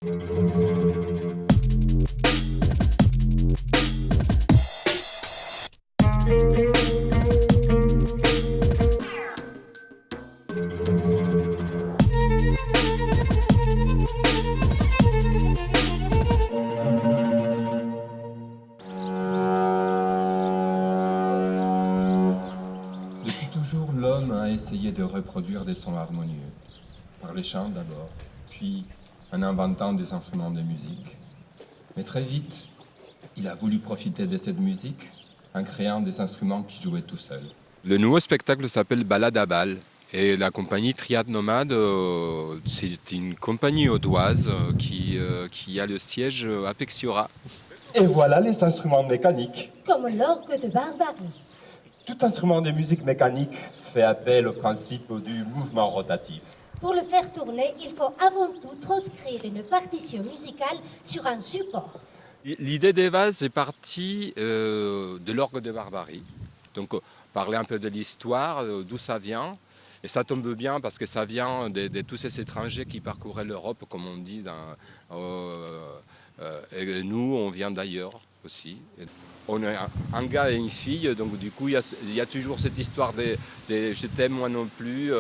Depuis toujours, l'homme a essayé de reproduire des sons harmonieux, par les chants d'abord, puis en inventant des instruments de musique. Mais très vite, il a voulu profiter de cette musique en créant des instruments qui jouaient tout seuls. Le nouveau spectacle s'appelle Balade à Bâle. Et la compagnie Triade Nomade, c'est une compagnie audoise qui a le siège à Pexiora. Et voilà les instruments mécaniques. Comme l'orgue de Barbarie. Tout instrument de musique mécanique fait appel au principe du mouvement rotatif. Pour le faire tourner, il faut avant tout transcrire une partition musicale sur un support. L'idée des vases est partie de l'orgue de Barbarie. Donc parler un peu de l'histoire, d'où ça vient. Et ça tombe bien parce que ça vient de tous ces étrangers qui parcouraient l'Europe, comme on dit. Et nous, on vient d'ailleurs aussi. On est un gars et une fille, donc du coup, il y a toujours cette histoire de je t'aime, moi non plus,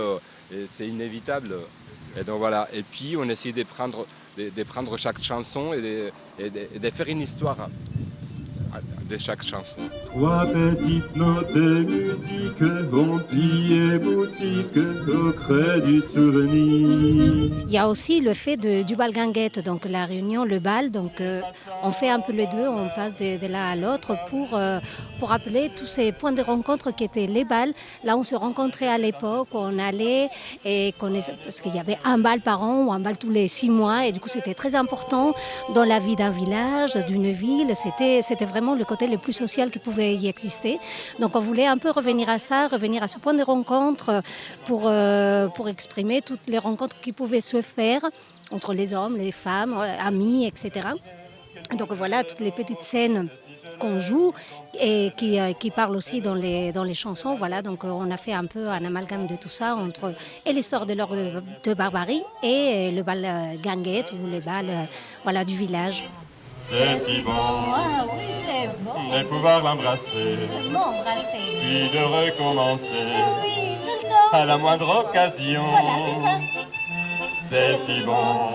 et c'est inévitable. Et donc voilà. Et puis, on essaie de prendre chaque chanson et de faire une histoire de chaque chanson. Trois petites notes de musique ont plié boutique au creux du souvenir. Il y a aussi le fait du bal guinguette, donc la réunion, le bal. Donc on fait un peu les deux, on passe de l'un à l'autre pour rappeler tous ces points de rencontre qui étaient les bals. Là, on se rencontrait à l'époque, on allait et parce qu'il y avait un bal par an ou un bal tous les 6 mois. Et du coup, c'était très important dans la vie d'un village, d'une ville. C'était vraiment le côté le plus social qui pouvait y exister. Donc on voulait un peu revenir à ça, revenir à ce point de rencontre pour exprimer toutes les rencontres qui pouvaient se faire entre les hommes, les femmes, amis, etc. Donc voilà, toutes les petites scènes qu'on joue et qui parlent aussi dans les chansons. Voilà, donc on a fait un peu un amalgame de tout ça entre l'histoire de l'orgue de Barbarie et le bal guinguette ou le bal du village. C'est si bon Ah oui, c'est bon. de pouvoir l'embrasser, De m'embrasser. puis de recommencer Oui, tout le temps. à la moindre occasion. Voilà, C'est si bon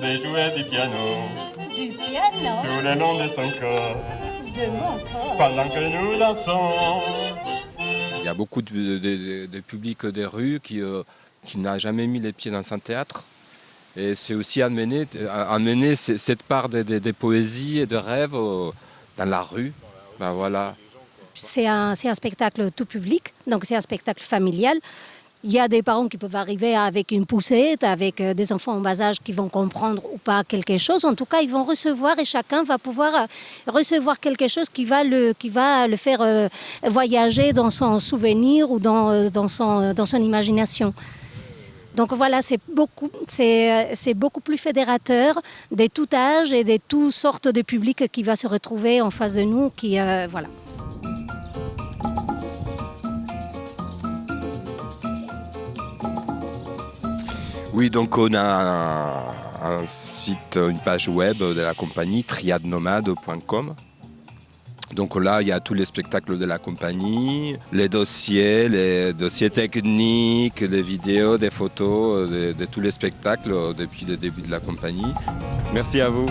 de jouer du piano Du piano, tout le long de son corps de mon corps. pendant que nous dansons. Il y a beaucoup de public des rues qui n'a jamais mis les pieds dans un théâtre. Et c'est aussi amener cette part des poésies et de rêves dans la rue. Ben voilà. C'est un spectacle tout public, donc c'est un spectacle familial. Il y a des parents qui peuvent arriver avec une poussette, avec des enfants en bas âge qui vont comprendre ou pas quelque chose. En tout cas, ils vont recevoir et chacun va pouvoir recevoir quelque chose qui va le faire voyager dans son souvenir ou dans son imagination. Donc voilà, c'est beaucoup plus fédérateur de tout âge et de toutes sortes de publics qui va se retrouver en face de nous. Voilà. Oui, donc on a un site, une page web de la compagnie, triadenomade.com. Donc là, il y a tous les spectacles de la compagnie, les dossiers techniques, les vidéos, des photos de tous les spectacles depuis le début de la compagnie. Merci à vous.